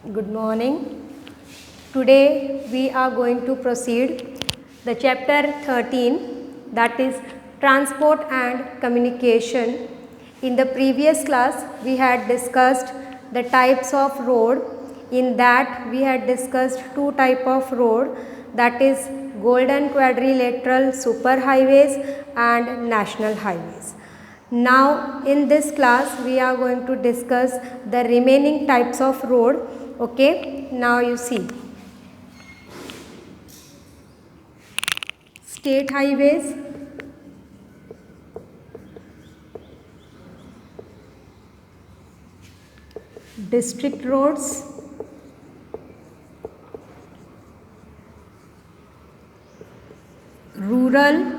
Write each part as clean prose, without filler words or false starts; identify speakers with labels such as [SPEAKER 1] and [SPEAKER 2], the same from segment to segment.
[SPEAKER 1] Good morning. Today we are going to proceed the chapter 13, that is transport and communication. In the previous class we had discussed the types of road. In that we had discussed two type of road, that is golden quadrilateral superhighways and national highways. Now in this class we are going to discuss the remaining types of road. Okay, now you see state highways, district roads, rural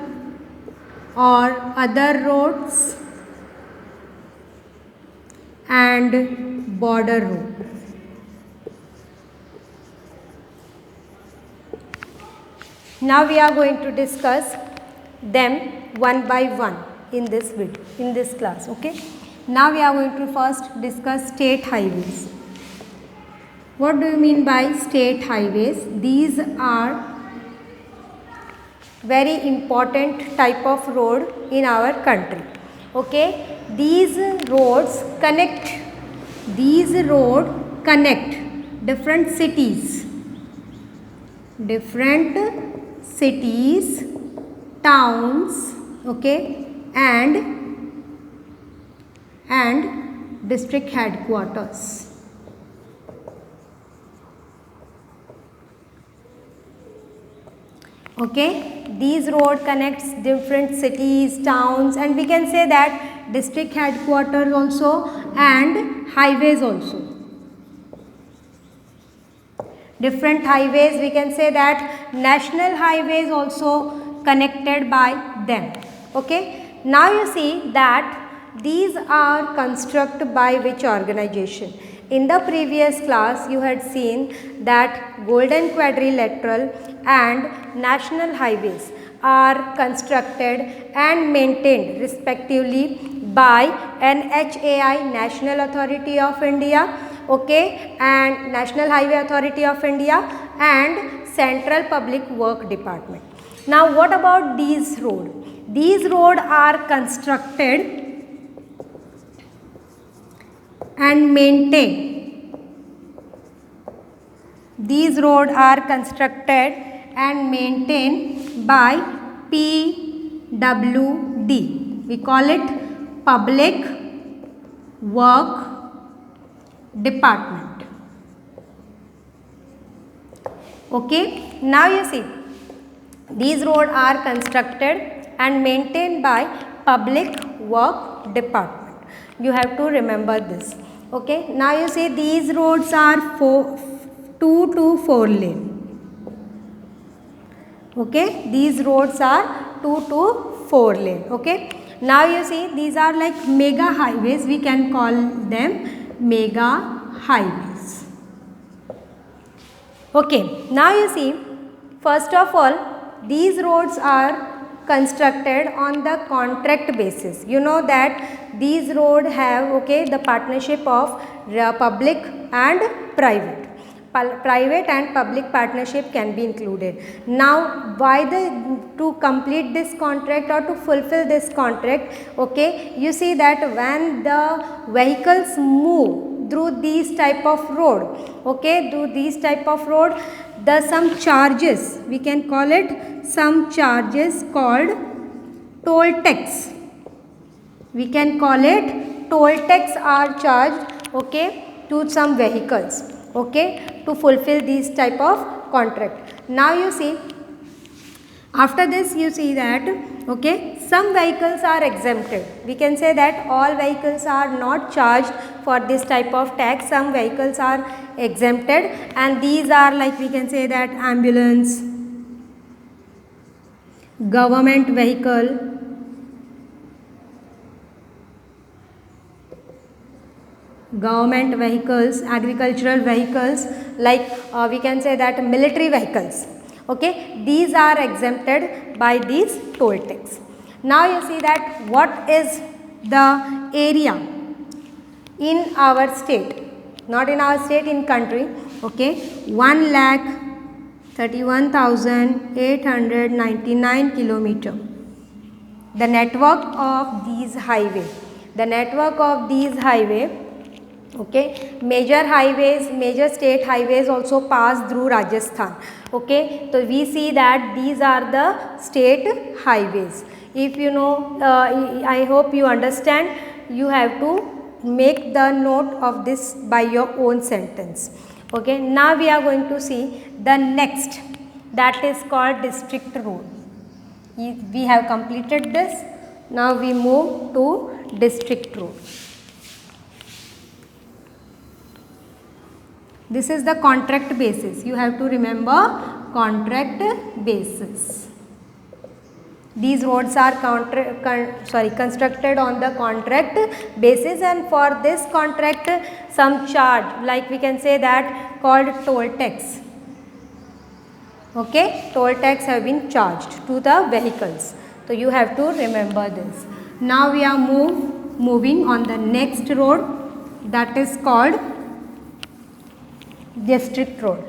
[SPEAKER 1] or other roads, and border road. Now we are going to discuss them one by one in this video, in this class. Okay. Now we are going to first discuss state highways. What do you mean by state highways? These are very important type of road in our country. Okay. These roads connect different cities, towns, okay, and district headquarters. Okay, these road connects different cities, towns, and we can say that district headquarters also and highways also. Different highways, we can say that national highways also connected by them. Okay. Now you see that these are constructed by which organization? In the previous class you had seen that golden quadrilateral and national highways are constructed and maintained respectively by NHAI, National Authority of India, okay, and National Highway Authority of India and Central Public Work Department. Now what about these roads? These roads are constructed and maintained. These roads are constructed and maintained by PWD. We call it Public Work Department. Okay. Now you see these roads are constructed and maintained by Public Work Department. You have to remember this. Okay. Now you see these roads are 2 to 4 lane. Okay. These roads are 2 to 4 lane. Okay. Now you see these are like mega highways. We can call them mega highways. Okay. Now you see, first of all, these roads are constructed on the contract basis. You know that these roads have, okay, the partnership of public and private. Private and public partnership can be included. Now to complete this contract or to fulfill this contract, okay, you see that when the vehicles move through these type of road, okay, through these type of road, the some charges, we can call it some charges called toll tax. We can call it toll tax are charged, okay, to some vehicles, okay, to fulfill these type of contract. Now you see, after this you see that, okay, some vehicles are exempted. We can say that all vehicles are not charged for this type of tax. Some vehicles are exempted, and these are like, we can say that ambulance, government vehicle, agricultural vehicles, like we can say that military vehicles. Okay, these are exempted by these toll tax. Now you see that what is the area in our state. not in our state, in country. Okay, 1,31,899 kilometer. The network of these highway, okay, major state highways also pass through Rajasthan. Okay, so we see that these are the state highways. If you know, I hope you understand, you have to make the note of this by your own sentence. Okay, now we are going to see the next, that is called district road. We have completed this. Now we move to district road. This is the contract basis. You have to remember contract basis. These roads are constructed on the contract basis, and for this contract some charge, like we can say that, called toll tax. Okay, toll tax have been charged to the vehicles. So you have to remember this. Now we are moving on the next road, that is called district road.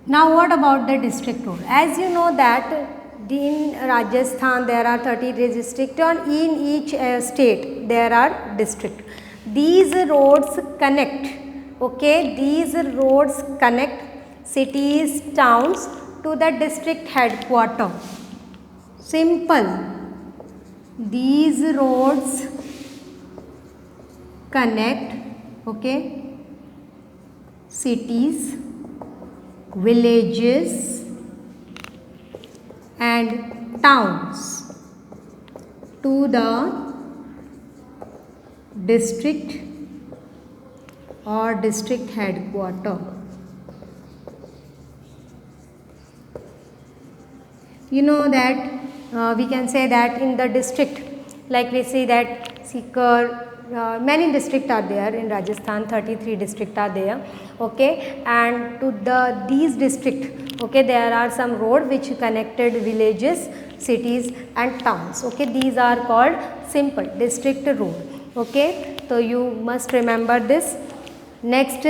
[SPEAKER 1] Now what about the district road? As you know that in Rajasthan there are 30 districts, and in each state there are districts. These roads connect, okay, these roads connect cities, towns to the district headquarters. Simple. These roads connect, okay, cities, villages and towns to the district or district headquarter. You know that we can say that in the district, like we see that Sikar, many districts are there in Rajasthan, 33 districts are there, okay, and to these districts, okay, there are some road which connected villages, cities and towns, okay, these are called simple district road, okay, so you must remember this. Next,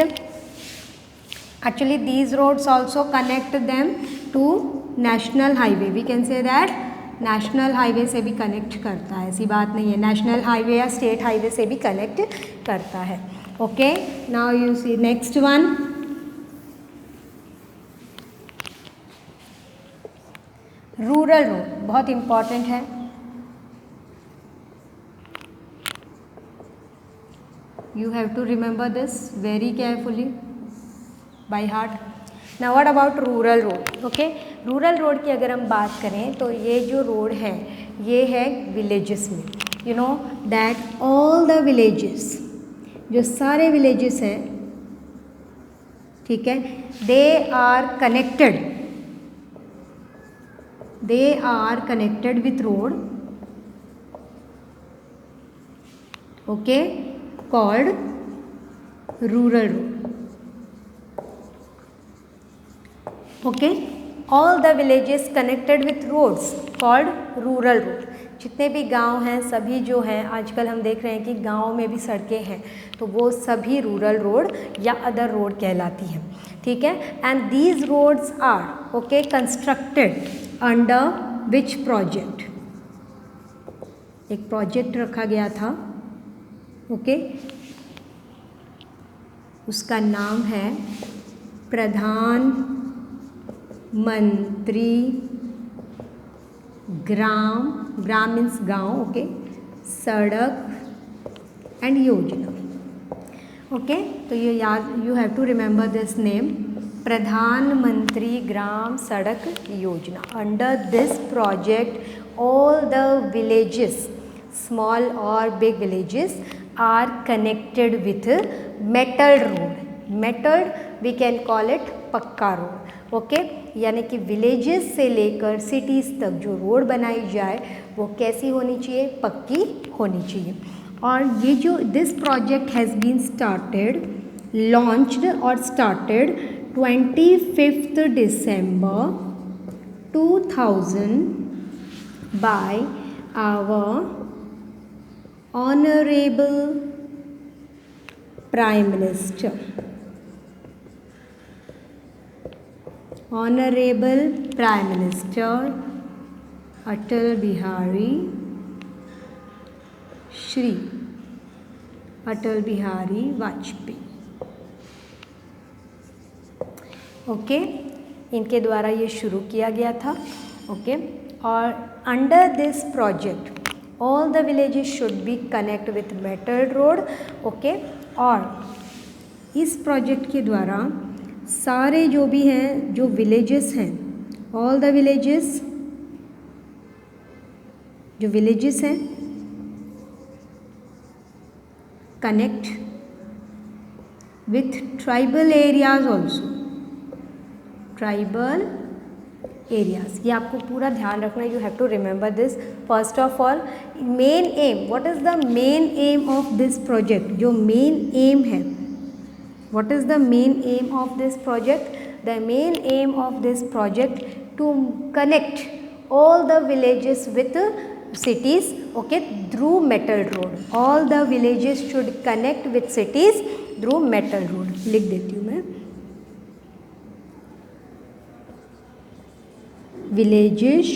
[SPEAKER 1] actually these roads also connect them to national highway. We can say that national highway से भी connect करता है, ऐसी बात नहीं है, national highway या state highway से भी कनेक्ट करता है. Okay, now you see next one, rural road, बहुत इम्पॉर्टेंट है. You have to remember this very carefully by heart. Now what about rural road? Okay, rural road की अगर हम बात करें तो ये जो रोड है ये है विलेजेस में. You know that all the villages, जो सारे विलेजेस हैं, ठीक है, they are connected with road, okay, called rural road. Okay, all the villages connected with roads called rural road. जितने भी गांव हैं सभी जो हैं, आजकल हम देख रहे हैं कि गांव में भी सड़कें हैं, तो वो सभी रूरल रोड या अदर रोड कहलाती हैं, ठीक है. And these roads are okay constructed under which project? एक प्रोजेक्ट रखा गया था, ओके, उसका नाम है प्रधानमंत्री ग्राम मीन्स गांव, okay, Sadak and Yojana. Okay, तो ये याद, you have to remember this name, Pradhan Mantri Gram Sadak Yojana. Under this project all the villages, small और big villages, are connected with metal road. Metal we can call it पक्का रोड. ओके, यानी कि villages से लेकर cities तक जो रोड बनाई जाए वो कैसी होनी चाहिए? पक्की होनी चाहिए. और ये जो this project has been started, launched और started 25 December 2000 by our honorable Prime Minister. Honorable Prime Minister Atal Bihari Shri Atal Bihari Vajpayee. Okay, इनके द्वारा ये शुरू किया गया था. ओके, और under this project all the villages should be connect with metal road. Okay, और इस प्रोजेक्ट के द्वारा सारे जो भी हैं, जो विलेजेस हैं, ऑल द विलेजेस, जो विलेजेस हैं, connect with tribal areas also. Tribal areas, ये आपको पूरा ध्यान रखना है. You have to remember this. First of all, main aim, what is the main aim of this project? जो मेन एम है, what is the main aim of this project? The main aim of this project to connect all the villages with cities, okay, through metal road. All the villages should connect with cities through metal road. लिख देती हूँ मैं. Villages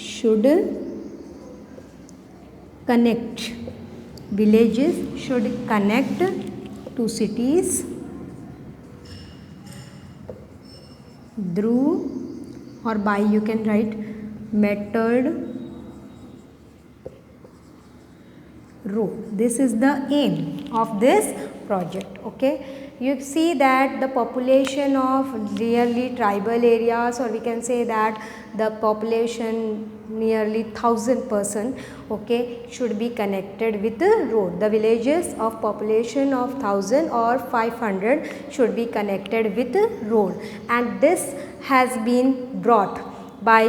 [SPEAKER 1] should connect. Villages should connect to cities through, or by, you can write metal road. This is the aim of this project. Okay, you see that the population of nearly tribal areas, or we can say that the population nearly 1,000 person, okay, should be connected with the road. The villages of population of 1,000 or 500 should be connected with the road, and this has been brought by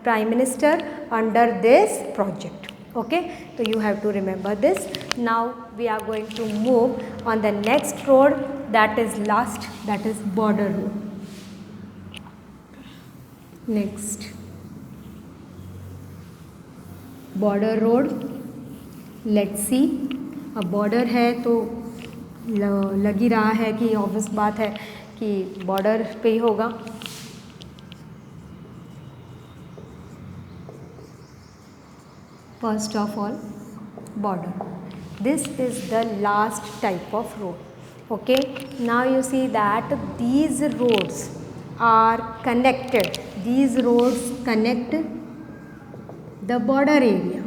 [SPEAKER 1] Prime Minister under this project. Okay, so you have to remember this. Now we are going to move on the next road, that is last, that is border road. Next, border road. Let's see, अब border है तो लग ही रहा है कि obvious बात है कि border पे ही होगा. First of all, border. This is the last type of road. Okay, now you see that these roads are connected. These roads connect the border area.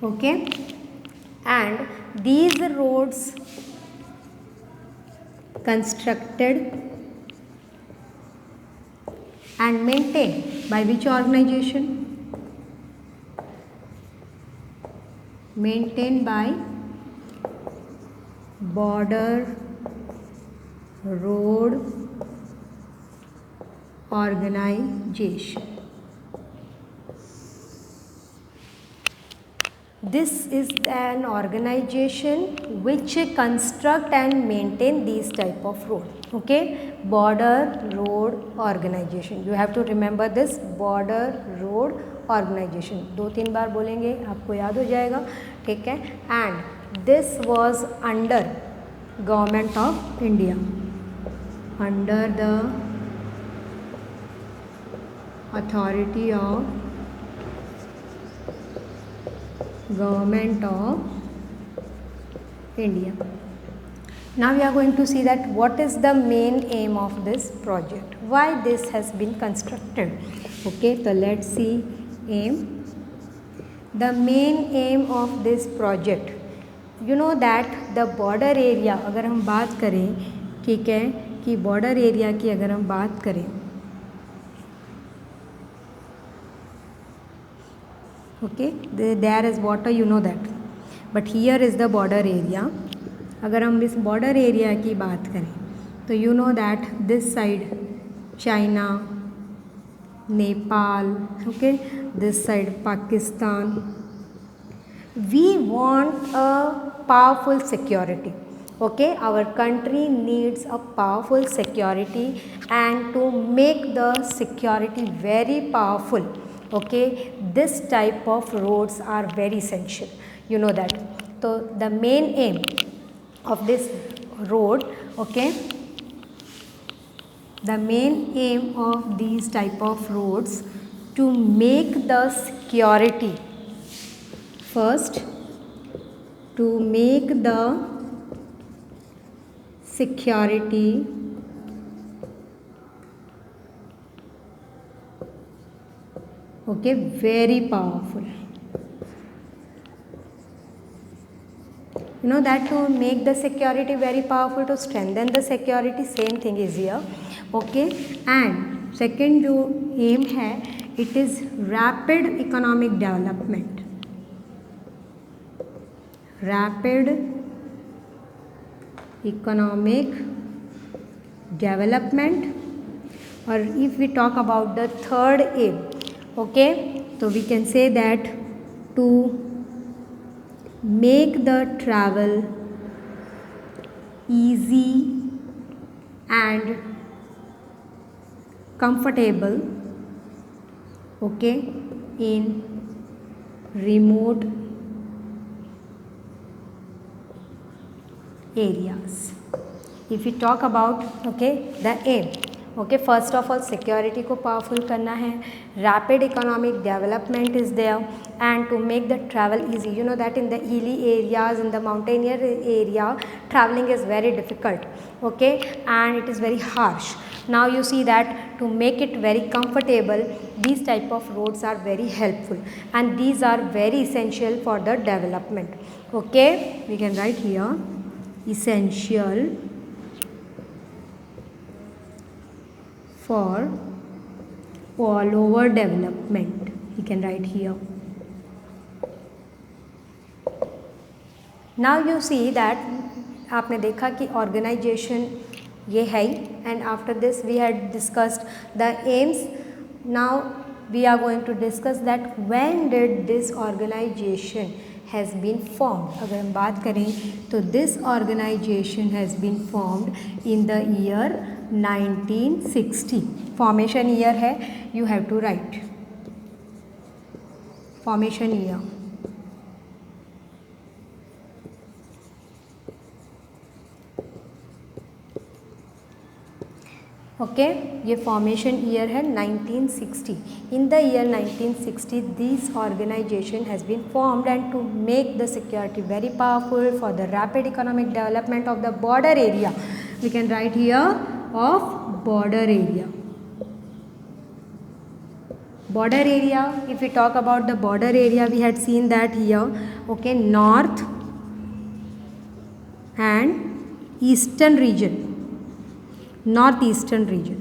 [SPEAKER 1] Okay, and these roads constructed and maintained by which organization? Maintained by Border Road Organization. This is an organization which construct and maintain these type of road. Okay, Border Road Organization. You have to remember this, Border Road Organization. 2-3 बार बोलेंगे, आपको याद हो जाएगा. ठीक है, and this was under Government of India, under the authority of Government of India. Now we are going to see that what is the main aim of this project, why this has been constructed. Okay, so let's see aim. The main aim of this project, you know that the border area, अगर हम बात करें, ठीक है, कि border area की अगर हम बात करें, okay, there is water, you know that, but here is the border area. अगर हम इस बॉर्डर एरिया की बात करें तो you know that this side China, Nepal, okay, this side Pakistan. We want a powerful security. Okay, our country needs a powerful security, and to make the security very powerful, okay, this type of roads are very essential. You know that. So the main aim of this road, okay, the main aim of these type of roads to make the security, first to make the security okay very powerful. You know that to make the security very powerful, to strengthen the security, same thing is here. Okay, and second जो aim है, it is rapid economic development. Rapid economic development. Or if we talk about the third aim, okay, so we can say that to make the travel easy and comfortable, okay, in remote areas. If we talk about okay the aim, okay, first of all security को powerful करना है, rapid economic development is there, and to make the travel easy. You know that in the hilly areas, in the mountainous area, traveling is very difficult, okay, and it is very harsh. Now you see that to make it very comfortable, these type of roads are very helpful, and these are very essential for the development. Okay, we can write here essential for all over development. We can write here. Now you see that आपने देखा कि organization ये है, and after this we had discussed the aims. Now we are going to discuss that when did this organization has been formed. अगर हम बात करें तो this organization has been formed in the year 1960. Formation year है, you have to write formation year. Okay, ये formation year है 1960. In the year 1960 this organization has been formed and to make the security very powerful for the rapid economic development of the border area. We can write here of border area. Border area, if we talk about the border area, we had seen that here, okay, north and eastern region, northeastern region.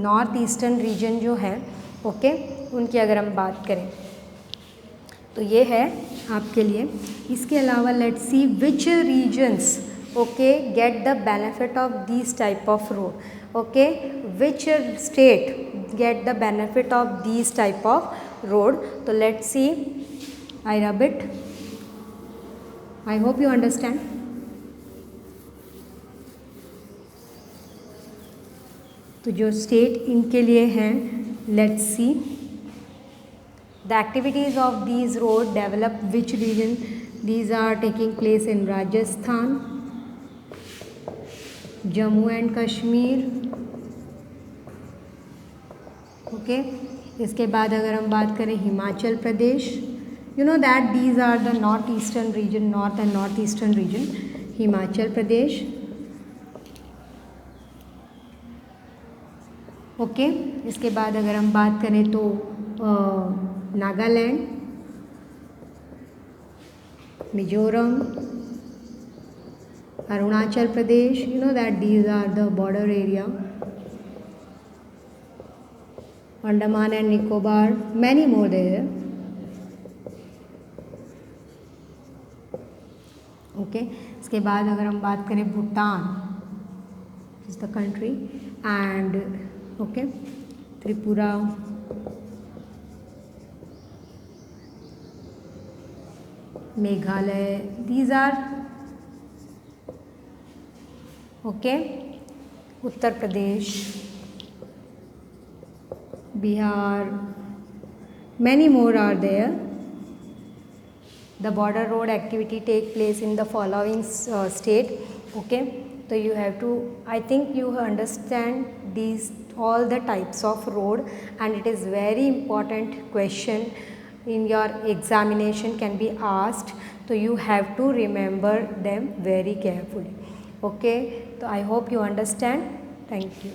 [SPEAKER 1] North eastern reason जो है okay उनकी अगर हम बात करें तो ये है आपके लिए. इसके अलावा let's see which regions okay get the benefit of these type of road. Okay, which state get the benefit of these type of road? So let's see. I rub it. I hope you understand. तो जो state इनके लिए हैं, let's see the activities of these road develop which region. These are taking place in Rajasthan, Jammu and Kashmir. Okay, इसके बाद अगर हम बात करें Himachal Pradesh, you know that these are the north eastern region, north and north eastern region. Himachal Pradesh. Okay, इसके बाद अगर हम बात करें तो Nagaland, Mizoram, Arunachal Pradesh, you know that these are the border area. Andaman and Nicobar, many more there. Okay, इसके बाद अगर हम बात करें Bhutan, is the country, and okay, Tripura, Meghalaya, these are okay, Uttar Pradesh, Bihar, many more are there. The border road activity take place in the following state. Okay, so you have to, I think you understand these all the types of road, and it is very important question in your examination can be asked, so you have to remember them very carefully. Okay, so I hope you understand. Thank you.